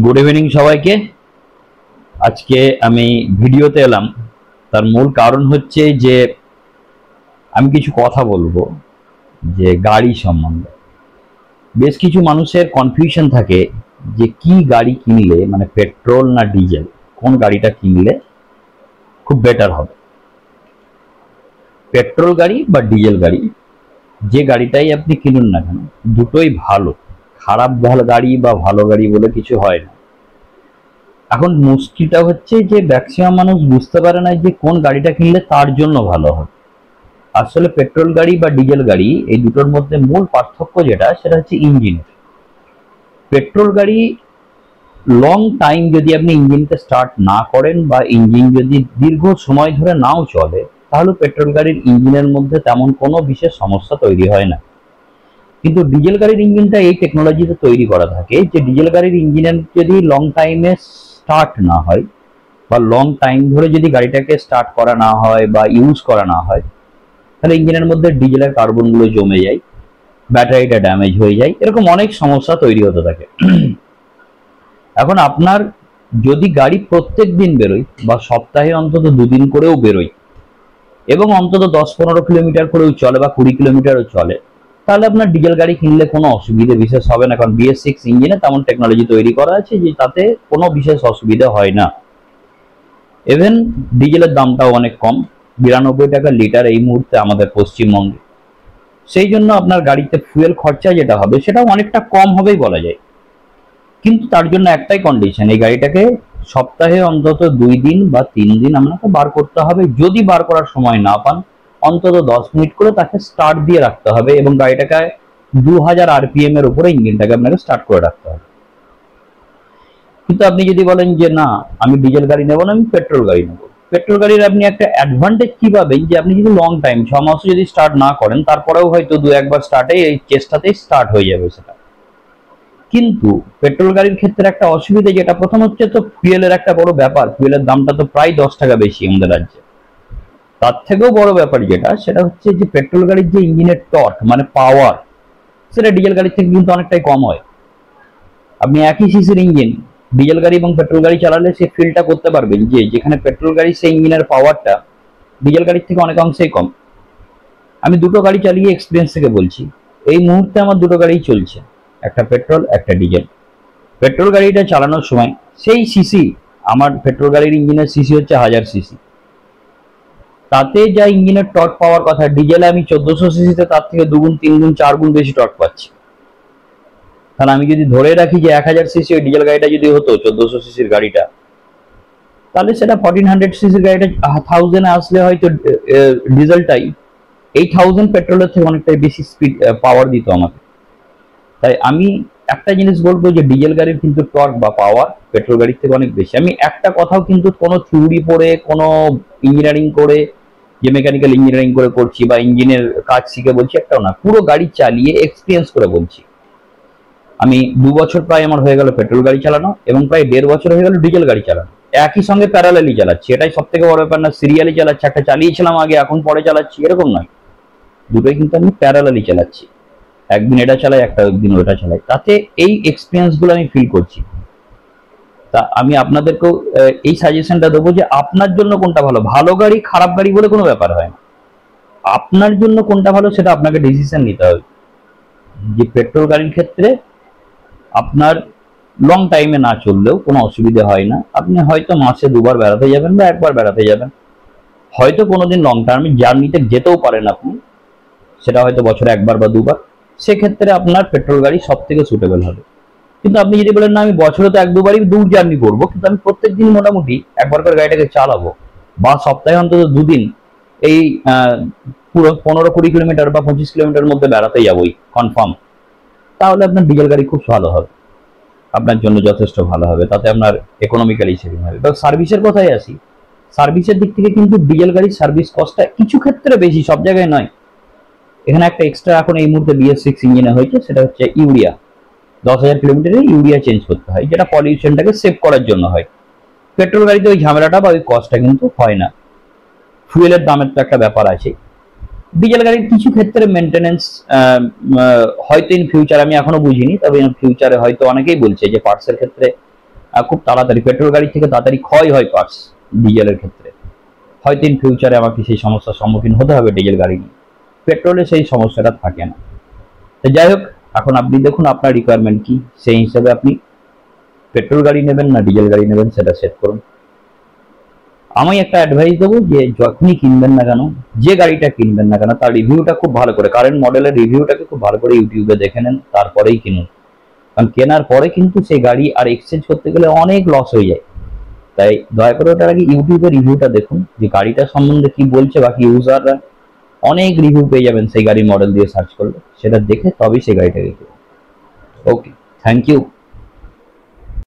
Good evening সবাইকে। আজকে আমি ভিডিওতে এলাম, তার মূল কারণ হচ্ছে যে আমি কিছু কথা বলবো যে গাড়ি সম্বন্ধে। বেশ কিছু মানুষের কনফিউশন থাকে যে কি গাড়ি কিনলে, মানে পেট্রোল না ডিজেল, কোন গাড়িটা কিনলে খুব বেটার হবে। পেট্রোল গাড়ি বা ডিজেল গাড়ি, যে গাড়িটাই আপনি কিনুন না কেন, দুটোই ভালো। খারাপ ভালো গাড়ি বা ভালো গাড়ি বলে কিছু হয় না। এখন মুশকিলটা হচ্ছে যে ম্যাক্সিমাম মানুষ বুঝতে পারে না যে কোন গাড়িটা কিনলে তার জন্য ভালো হবে। আসলে পেট্রোল গাড়ি বা ডিজেল গাড়ি এই দুটোর মধ্যে মূল পার্থক্য যেটা, সেটা হচ্ছে ইঞ্জিনের। পেট্রোল গাড়ি লং টাইম যদি আপনি ইঞ্জিনকে স্টার্ট না করেন বা ইঞ্জিন যদি দীর্ঘ সময় ধরে নাও চলে, তাহলে পেট্রোল গাড়ির ইঞ্জিনের মধ্যে তেমন কোনো বিশেষ সমস্যা তৈরি হয় না। কিন্তু ডিজেল গাড়ির ইঞ্জিনটা এই টেকনোলজিতে তৈরি করা থাকে যে ডিজেল গাড়ির ইঞ্জিনের যদি লং টাইমে স্টার্ট না হয় বা লং টাইম ধরে যদি গাড়িটাকে স্টার্ট করা না হয় বা ইউজ করা না হয়, তাহলে ইঞ্জিনের মধ্যে ডিজেলের কার্বনগুলো জমে যায়, ব্যাটারিটা ড্যামেজ হয়ে যায়, এরকম অনেক সমস্যা তৈরি হতে থাকে। এখন আপনার যদি গাড়ি প্রত্যেক দিন বেরোয় বা সপ্তাহে অন্তত দুদিন করেও বেরোয় এবং অন্তত 10-15 কিলোমিটার করেও চলে বা 20 কিলোমিটারও চলে, তাহলে আপনার ডিজেল গাড়ি কিনলে কোনো অসুবিধা বিশেষ হবে না। কারণ BS6 ইঞ্জিনে তেমন টেকনোলজি তৈরি করা আছে যে তাতে কোনো বিশেষ অসুবিধা হয় না। ইভেন ডিজেলের দামটাও অনেক কম, 92 টাকা লিটার এই মুহূর্তে আমাদের পশ্চিমবঙ্গে। সেই জন্য আপনার গাড়িতে ফুয়েল খরচা যেটা হবে সেটাও অনেকটা কম হবেই বলা যায়। কিন্তু তার জন্য একটাই কন্ডিশন, এই গাড়িটাকে সপ্তাহে অন্তত 2 দিন বা 3 দিন আপনাকে বার করতে হবে। যদি বার করার সময় না পান, অন্তত 10 মিনিট করে তাকে স্টার্ট দিয়ে রাখতে হবে এবং গাড়িটাকে 2000 RPM এর উপরে ইঞ্জিনটাকে আপনাকে স্টার্ট করে রাখতে হবে। কিন্তু আপনি যদি বলেন যে না, আমি ডিজেল গাড়ি নেবো না, আমি পেট্রোল গাড়ি নেবো, পেট্রোল গাড়ির আপনি একটা অ্যাডভান্টেজ কি পাবেন যে আপনি যদি লং টাইম 6 মাসে যদি স্টার্ট না করেন, তারপরেও হয়তো 2-1 বার স্টার্টে এই চেষ্টাতেই স্টার্ট হয়ে যাবে সেটা। কিন্তু পেট্রোল গাড়ির ক্ষেত্রে একটা অসুবিধা যেটা, প্রথম হচ্ছে তো ফুয়েলের একটা বড় ব্যাপার, ফুয়েলের দামটা তো প্রায় 10 টাকা বেশি আমাদের রাজ্যে। তার থেকেও বড় ব্যাপার যেটা, সেটা হচ্ছে যে পেট্রোল গাড়ির যে ইঞ্জিনের টর্ক মানে পাওয়ার, সেটা ডিজেল গাড়ির থেকে কিন্তু অনেকটাই কম হয়। আপনি একই সিসির ইঞ্জিন ডিজেল গাড়ি এবং পেট্রোল গাড়ি চালালে সে ফিলটা করতে পারবেন যে যেখানে পেট্রোল গাড়ি সেই ইঞ্জিনের পাওয়ারটা ডিজেল গাড়ির থেকে অনেক অংশেই কম। আমি দুটো গাড়ি চালিয়ে এক্সপিরিয়েন্স থেকে বলছি, এই মুহূর্তে আমার দুটো গাড়ি চলছে, একটা পেট্রোল একটা ডিজেল। পেট্রোল গাড়িটা চালানোর সময় সেই সিসি, আমার পেট্রোল গাড়ির ইঞ্জিনের সিসি হচ্ছে 1000 সিসি, তাতে যা ইঞ্জিনের টর্ক পাওয়ার কথা, ডিজেলে আমি 1400 সিসিতে তার থেকে 2 গুণ 3 গুণ 4 গুণ বেশি টর্ক পাচ্ছি। তাহলে আমি যদি ধরে রাখি যে 1000 সিসি ওই ডিজেল গাড়িটা যদি হতো 1400 সিসির গাড়িটা, তাহলে সেটা 1400 সিসির গাড়িটা 1000 আসলে হয়তো ডিজেলটাই 8000 পেট্রোলের থেকে অনেকটাই বেশি স্পিড পাওয়ার দিত আমাকে। তাই আমি একটা জিনিস বলবো যে ডিজেল গাড়ির কিন্তু টর্ক বা পাওয়ার পেট্রোল গাড়ির থেকে অনেক বেশি। আমি একটা কথাও কিন্তু কোনো থিওরি পড়ে, কোনো ইঞ্জিনিয়ারিং করে, যে মেকানিক্যাল ইঞ্জিনিয়ারিং করে করছি বা ইঞ্জিনের কাজ শিখে বলছি, একটাও না, পুরো গাড়ি চালিয়ে এক্সপিরিয়েন্স করে বলছি। আমি 2 বছর প্রায় আমার হয়ে গেল পেট্রোল গাড়ি চালানো এবং প্রায় 1.5 বছর হয়ে গেল ডিজেল গাড়ি চালানো। একই সঙ্গে প্যারালালি চালাচ্ছি, এটাই সব থেকে বড় ব্যাপার না সিরিয়ালি চালাচ্ছি, একটা চালিয়েছিলাম আগে এখন পরে চালাচ্ছি এরকম নয়, দুটোই কিন্তু আমি প্যারালালি চালাচ্ছি। একদিন এটা চালাই, একটা একদিন ওটা চালাই, তাতে এই এক্সপিরিয়েন্স গুলো আমি ফিল করছি। তা আমি আপনাদেরকেও এই সাজেশনটা দেবো যে আপনার জন্য কোনটা ভালো। ভালো গাড়ি খারাপ গাড়ি বলে কোনো ব্যাপার হয় না, আপনার জন্য কোনটা ভালো সেটা আপনাকে ডিসিশন নিতে হবে। যে পেট্রোল গাড়ির ক্ষেত্রে আপনার লং টাইমে না চললেও কোনো অসুবিধা হয় না, আপনি হয়তো মাসে 2 বার বেড়াতে যাবেন বা 1 বার বেড়াতে যাবেন, হয়তো কোনোদিন লং টার্মে জার্নিতে যেতেও পারেন আপনি, সেটা হয়তো বছরে 1 বার বা 2 বার, সেক্ষেত্রে আপনার পেট্রোল গাড়ি সব থেকে সুটেবল হবে। কিন্তু আপনি যদি বলেন না আমি বছরে তো 1-2 বারই দূর জার্নি করবো, কিন্তু আমি প্রত্যেকদিন মোটামুটি 1 বার করে গাড়িটাকে চালাবো বা সপ্তাহে অন্তত 2 দিন এই পুরো 15-20 কিলোমিটার বা 25 কিলোমিটার মধ্যে বেড়াতে যাবোই কনফার্ম, তাহলে আপনার ডিজেল গাড়ি খুব ভালো হবে, আপনার জন্য যথেষ্ট ভালো হবে, তাতে আপনার ইকোনমিক্যালি সেভিং হবে। তো সার্ভিসের কথায় আসি, সার্ভিসের দিক থেকে কিন্তু ডিজেল গাড়ির সার্ভিস কস্টটা কিছু ক্ষেত্রে বেশি, সব জায়গায় নয়। এখানে একটা এক্সট্রা এখন এই মুহূর্তে BS6 ইঞ্জিনে হয়েছে, সেটা হচ্ছে ইউরিয়া। 10,000 কিলোমিটারে ইউরিয়া চেঞ্জ করতে হয়, যেটা পলিউশনটাকে সেভ করার জন্য হয়। পেট্রোল গাড়িতে ওই ঝামেলাটা বা ওই কস্টটা কিন্তু হয় না। ফুয়েলের দামের তো একটা ব্যাপার আছে। ডিজেল গাড়ির কিছু ক্ষেত্রে মেনটেনেন্স হয়তো ইন ফিউচার, আমি এখনো বুঝিনি, তবে ইন ফিউচারে হয়তো অনেকেই বলছে যে পার্টসের ক্ষেত্রে খুব তাড়াতাড়ি পেট্রোল গাড়ি থেকে তাড়াতাড়ি ক্ষয় হয় পার্টস ডিজেলের ক্ষেত্রে। হয়তো ইন ফিউচারে আমাকে সেই সমস্যার সম্মুখীন হতে হবে ডিজেল গাড়ি নিয়ে, পেট্রোলে সেই সমস্যাটা থাকে না। তো যাই হোক, এখন আপনি দেখুন আপনার রিকোয়ারমেন্ট কি, সেই হিসাবে আপনি পেট্রোল গাড়ি নেবেন না ডিজেল গাড়ি নেবেন সেটা সেট করুন। আমি একটা অ্যাডভাইস দেবো যে যখনই কিনবেন না কেন, যে গাড়িটা কিনবেন না কেন, তার রিভিউটা খুব ভালো করে, কারেন্ট মডেলের রিভিউটাকে খুব ভালো করে ইউটিউবে দেখে নেন, তারপরেই কিনুন। কারণ কেনার পরে কিন্তু সেই গাড়ি আর এক্সচেঞ্জ করতে গেলে অনেক লস হয়ে যায়। তাই দয়া করে ওটার আগে ইউটিউবে রিভিউটা দেখুন যে গাড়িটা সম্বন্ধে কি বলছে, বাকি ইউজাররা অনেক রিভিউ পেয়ে যাবেন সেই গাড়ির মডেল দিয়ে সার্চ করলে, সেটা দেখে তবেই সেই গাড়িটাকে কিনুন। ওকে, থ্যাংক ইউ।